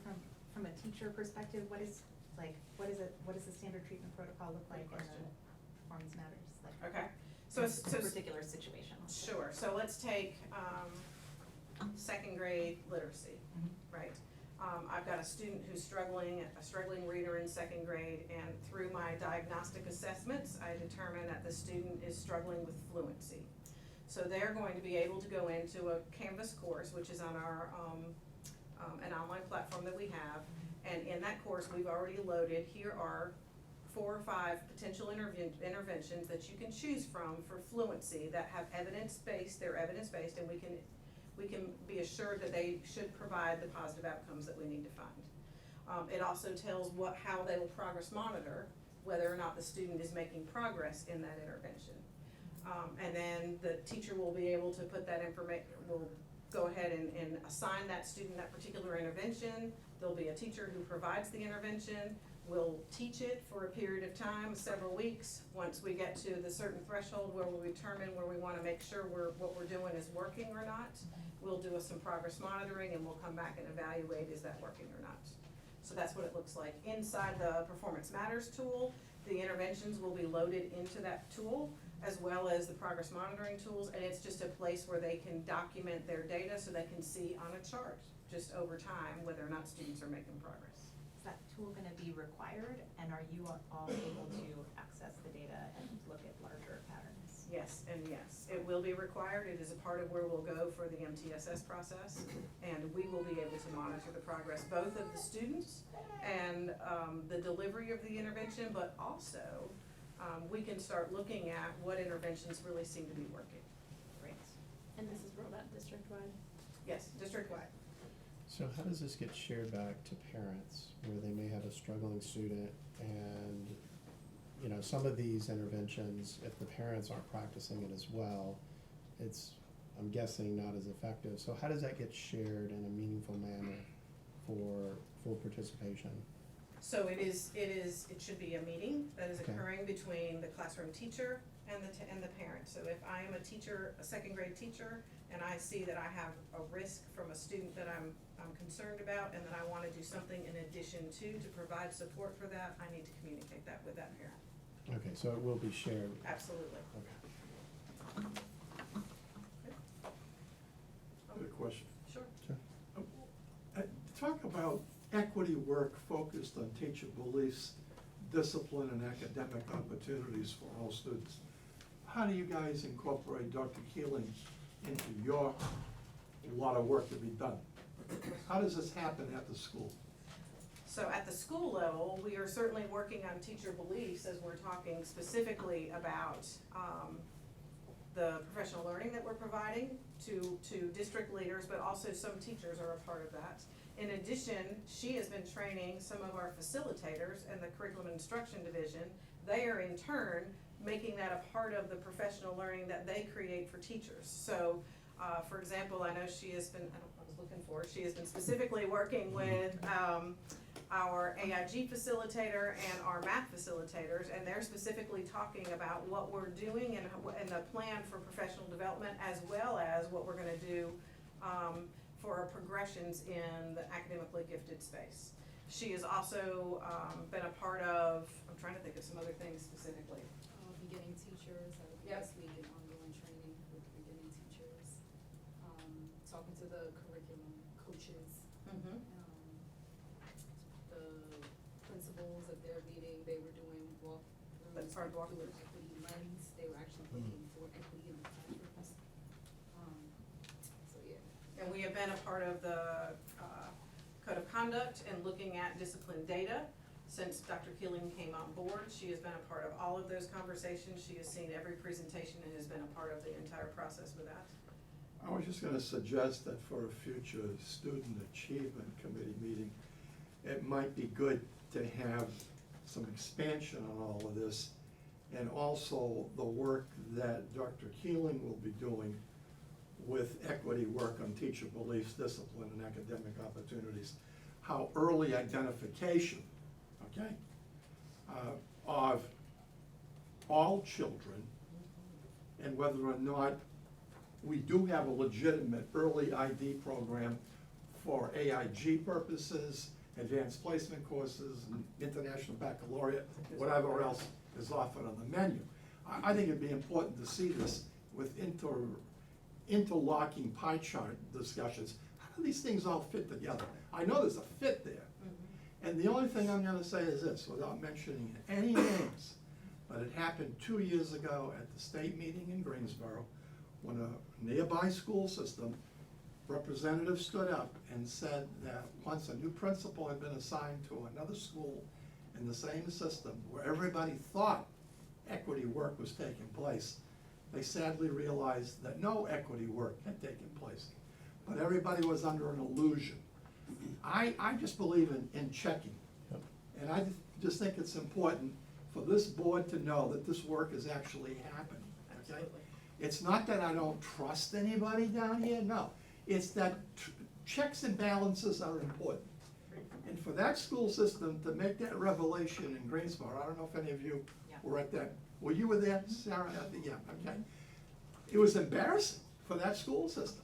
from a teacher perspective, what is the standard treatment protocol look like in question. the performance matters? Like, Okay? in a particular situation. Sure, so let's take, second grade literacy, right? I've got a student who's a struggling reader in second grade, and through my diagnostic assessments, I determine that the student is struggling with fluency. So they're going to be able to go into a Canvas course, which is on our, an online platform that we have, and in that course, we've already loaded, here are 4 or 5 potential interventions that you can choose from for fluency that have evidence-based, they're evidence-based, and we can be assured that they should provide the positive outcomes that we need to find. It also tells how they will progress monitor, whether or not the student is making progress in that intervention. And then the teacher will be able to put that will go ahead and assign that student that particular intervention. There'll be a teacher who provides the intervention. We'll teach it for a period of time, several weeks. Once we get to the certain threshold where we determine where we wanna make sure what we're doing is working or not, we'll do some progress monitoring, and we'll come back and evaluate, is that working or not? So that's what it looks like. Inside the Performance Matters tool, the interventions will be loaded into that tool, as well as the progress monitoring tools, and it's just a place where they can document their data so they can see on a chart, just over time, whether or not students are making progress. Is that tool gonna be required, and are you all able to access the data and look at larger patterns? Yes, and yes, it will be required. It is a part of where we'll go for the MTSS process, and we will be able to monitor the progress, both of the students and the delivery of the intervention, but also we can start looking at what interventions really seem to be working. Great. And this is rolled out district-wide? Yes, district-wide. So how does this get shared back to parents, where they may have a struggling student and, you know, some of these interventions, if the parents aren't practicing it as well, it's, I'm guessing, not as effective. So how does that get shared in a meaningful manner for full participation? So it should be a meeting that is Okay. occurring between the classroom teacher and the parent. So if I am a teacher, a second grade teacher, and I see that I have a risk from a student that I'm concerned about, and that I wanna do something in addition to provide support for that, I need to communicate that with that parent. Okay, so it will be shared. Absolutely. Okay. Good question. Sure. Talk about equity work focused on teacher beliefs, discipline, and academic opportunities for all students. How do you guys incorporate Dr. Keeling into your lot of work to be done? How does this happen at the school? So at the school level, we are certainly working on teacher beliefs as we're talking specifically about the professional learning that we're providing to district leaders, but also some teachers are a part of that. In addition, she has been training some of our facilitators in the Curriculum Instruction Division. They are in turn making that a part of the professional learning that they create for teachers. So, for example, I know she has been, she has been specifically working with our AIG facilitator and our math facilitators, and they're specifically talking about what we're doing and the plan for professional development, as well as what we're gonna do for our progressions in the academically gifted space. She has also been a part of, I'm trying to think of some other things specifically. Beginning teachers, Yep. lead and ongoing training with the beginning teachers, talking to the curriculum coaches, Mm-hmm. the principals at their meeting, they were doing walkthroughs. That's part of through an walkthroughs. equity lens, they were actually looking for equity in the classrooms. So, yeah. And we have been a part of the code of conduct and looking at discipline data. Since Dr. Keeling came on board, she has been a part of all of those conversations. She has seen every presentation and has been a part of the entire process with that. I was just gonna suggest that for a future Student Achievement Committee meeting, it might be good to have some expansion on all of this, and also the work that Dr. Keeling will be doing with equity work on teacher beliefs, discipline, and academic opportunities. How early identification, okay, of all children, and whether or not we do have a legitimate early ID program for AIG purposes, advanced placement courses, and international baccalaureate, whatever else is offered on the menu. I think it'd be important to see this with interlocking pie chart discussions. How do these things all fit together? I know there's a fit there. And the only thing I'm gonna say is this, without mentioning any names, but it happened 2 years ago at the state meeting in Greensboro, when a nearby school system representative stood up and said that once a new principal had been assigned to another school in the same system, where everybody thought equity work was taking place, they sadly realized that no equity work had taken place. But everybody was under an illusion. I just believe in checking. Yep. And I just think it's important for this board to know that this work is actually happening, okay? Absolutely. It's not that I don't trust anybody down here, no. It's that checks and balances are important. And for that school system to make that revelation in Greensboro, I don't know if any of you Yeah. were at that, you were there, Sarah? Yeah, okay. It was embarrassing for that school system.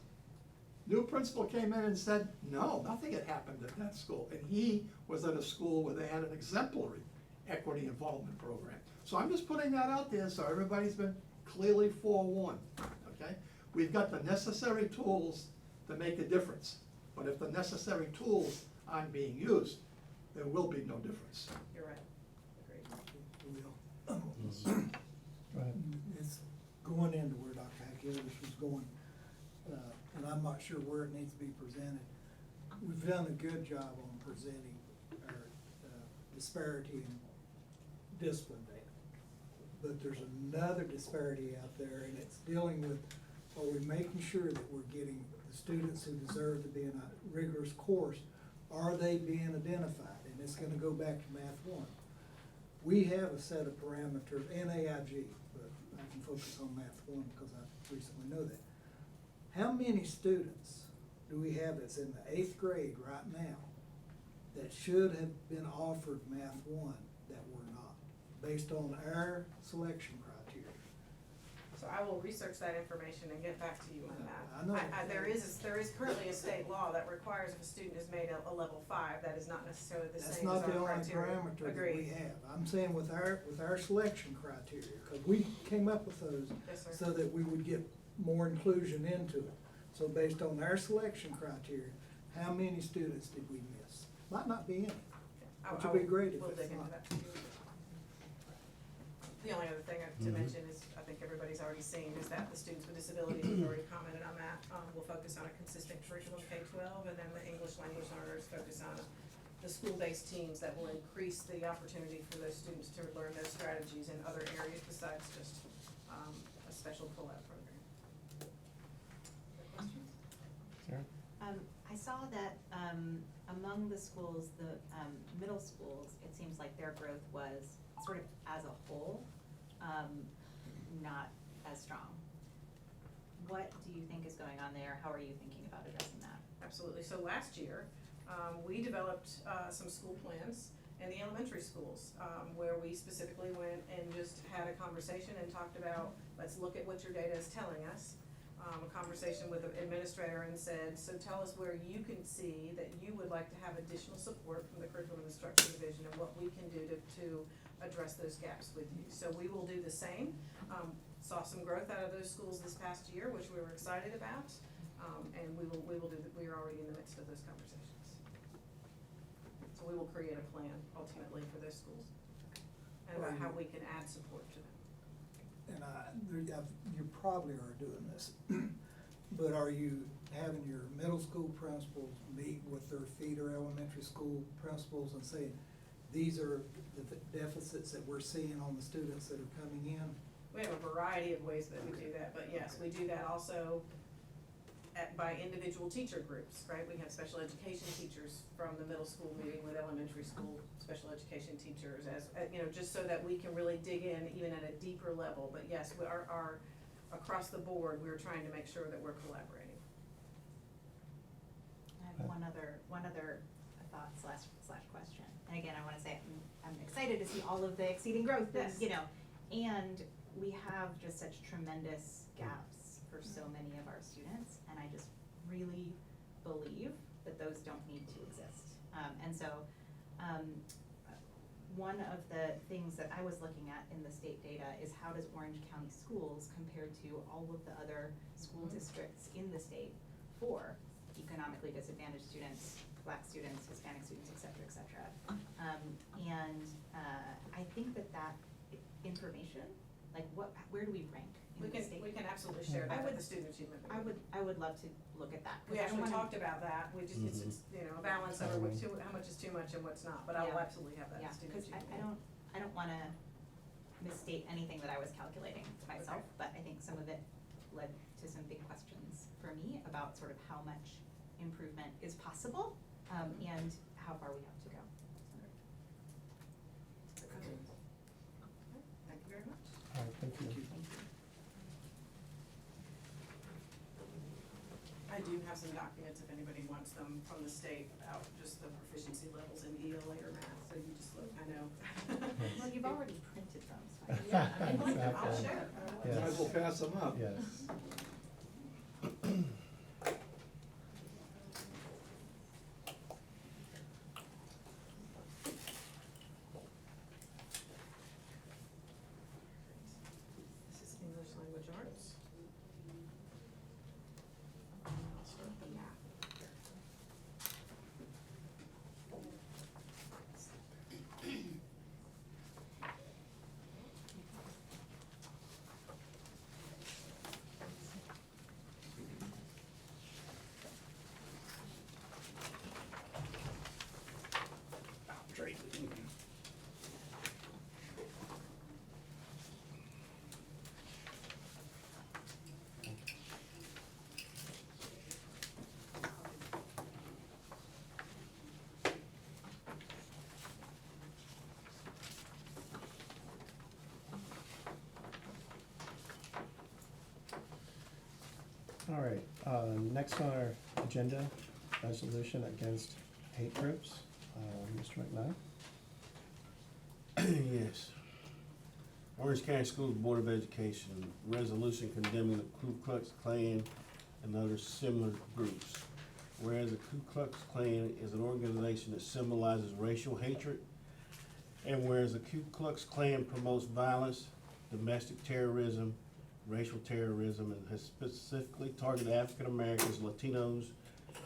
New principal came in and said, no, nothing had happened at that school. And he was at a school where they had an exemplary equity involvement program. So I'm just putting that out there so everybody's been clearly forewarned, okay? We've got the necessary tools to make a difference. But if the necessary tools aren't being used, there will be no difference. You're right, agreed. Will. Go ahead. It's going into where Dr. Hackelius was going, and I'm not sure where it needs to be presented. We've done a good job on presenting our disparity in discipline data. But there's another disparity out there, and it's dealing with, are we making sure that we're getting the students who deserve to be in a rigorous course, are they being identified? And it's gonna go back to Math 1. We have a set of parameters, and AIG, but I can focus on Math 1 because I recently know that. How many students do we have that's in the 8th grade right now that should have been offered Math 1 that were not, based on our selection criteria? So I will research that information and get back to you on that. I know. There is currently a state law that requires if a student is made a level 5, that is not necessarily the That's same as our not the only criteria. parameter that Agreed. we have. I'm saying with our selection criteria, because we came up with those Yes, sir. so that we would get more inclusion into it. So based on our selection criteria, how many students did we miss? Might not be any, which would be great if We'll it's dig into not. that. The only other thing to mention is, I think everybody's already seen, is that the students with disabilities, we've already commented on that, will focus on a consistent curriculum K-12, and then the English language learners focus on the school-based teams that will increase the opportunity for those students to learn those strategies in other areas besides just, a special pull-out program. Other questions? Sarah? I saw that, among the schools, the, middle schools, it seems like their growth was sort of as a whole, not as strong. What do you think is going on there? How are you thinking about addressing that? Absolutely. So last year, we developed some school plans in the elementary schools, where we specifically went and just had a conversation and talked about, let's look at what your data is telling us. A conversation with the administrator and said, so tell us where you can see that you would like to have additional support from the curriculum and instruction division and what we can do to address those gaps with you. So we will do the same. Saw some growth out of those schools this past year, which we were excited about. And we will do, we are already in the midst of those conversations. So we will create a plan ultimately for those schools and about how we can add support to them. And you probably are doing this, but are you having your middle school principals meet with their feeder elementary school principals and saying, these are the deficits that we're seeing on the students that are coming in? We have a variety of ways that we do that, but yes, we do that also by individual teacher groups, right? We have special education teachers from the middle school meeting with elementary school special education teachers as, just so that we can really dig in even at a deeper level. But yes, we are across the board, we're trying to make sure that we're collaborating. I have one other thought slash question. And again, I wanna say, I'm I'm excited to see all of the exceeding growth, and, Yes. you know, and we have just such tremendous gaps for so many of our students, and I just really believe that those don't need to exist. And so, one of the things that I was looking at in the state data is how does Orange County Schools compare to all of the other school districts in the state for economically disadvantaged students, Black students, Hispanic students, et cetera, et cetera. I think that information, like where do we rank in the state? We can absolutely share that with the student achievement. I would love to look at that. 'cause We I don't actually wanna- talked about that, we just, it's, you know, a balance over what how much is too much and what's not, but I will Yeah. absolutely have that Yeah, with student because achievement. I don't wanna misstate anything that I was calculating myself, Okay. but I think some of it led to some big questions for me about sort of how much improvement is possible, and how far we have to go. Okay. Thank you very much. All right, thank you. Thank you. I do have some documents if anybody wants them from the state about just the proficiency levels in ELA or math, so you just look, I know. Well, you've already printed them, so I. Yeah, I mean, I'll Exactly. share. Yes. Might as well pass them up. Yes. This is English language arts. I'll start the math. All right, next on our agenda, resolution against hate groups. Mr. McKnight? Yes. Orange County Schools Board of Education, resolution condemning the Ku Klux Klan and other similar groups. Whereas the Ku Klux Klan is an organization that symbolizes racial hatred, and whereas the Ku Klux Klan promotes violence, domestic terrorism, racial terrorism, and has specifically targeted African Americans, Latinos,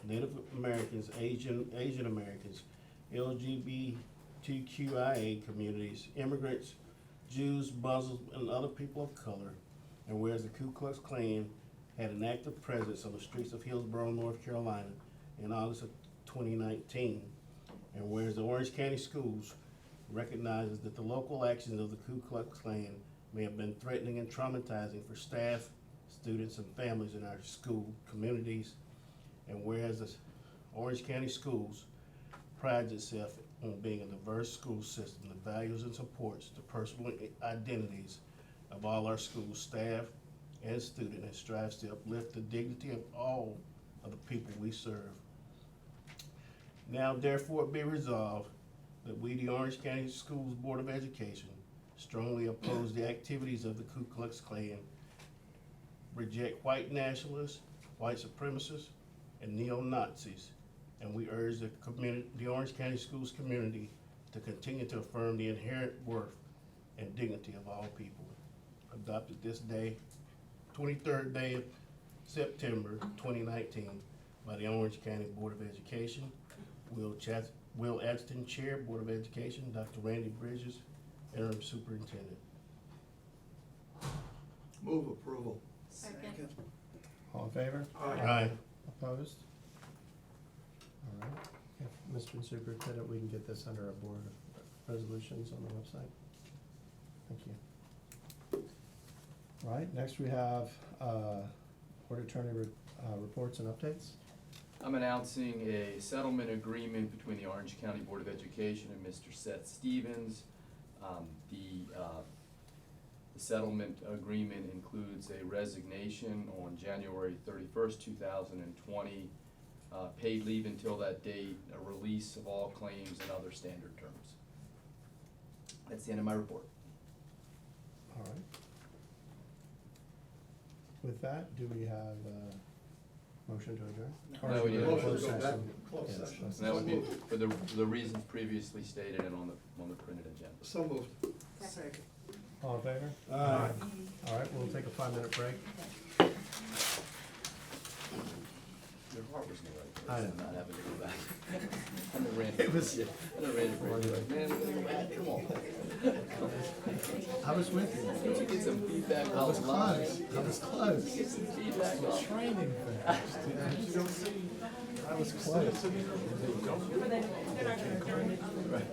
Native Americans, Asian Americans, LGBTQIA communities, immigrants, Jews, Muslims, and other people of color. And whereas the Ku Klux Klan had an active presence on the streets of Hillsborough, North Carolina in August of 2019. And whereas the Orange County Schools recognizes that the local actions of the Ku Klux Klan may have been threatening and traumatizing for staff, students, and families in our school communities. And whereas the Orange County Schools prides itself on being a diverse school system that values and supports the personal identities of all our school staff and students, and strives to uplift the dignity of all of the people we serve. Now therefore be resolved that we, the Orange County Schools Board of Education, strongly oppose the activities of the Ku Klux Klan, reject white nationalists, white supremacists, and neo-Nazis, and we urge the Orange County Schools community to continue to affirm the inherent worth and dignity of all people. Adopted this day, 23rd day of September 2019, by the Orange County Board of Education. Will Adston, Chair, Board of Education, Dr. Randy Bridges, Interim Superintendent. Move approval. Second. All in favor? Aye. Opposed? All right, if Mr. Superintendent, we can get this under our board of resolutions on the website. Thank you. All right, next we have, board attorney reports and updates. I'm announcing a settlement agreement between the Orange County Board of Education and Mr. Seth Stevens. The settlement agreement includes a resignation on January 31st, 2020, paid leave until that date, a release of all claims and other standard terms. That's the end of my report. All right. With that, do we have a motion to adjourn? Or No, we need a closed motion to go back session? to closed Yes, session. closed And that would be session. for the reasons previously stated and on the printed agenda. So moved. Second. All in favor? Aye. All right, we'll take a 5-minute break. Your heart was in the right place. I know. Not having to go back. I know Randy. It was- Yeah, I know Randy. Randy, like, man, we're gonna go back. Come on. I was with you. Did you get some feedback I was online? close. I was close. Get some feedback on. Training things. You don't see. I was close. Right.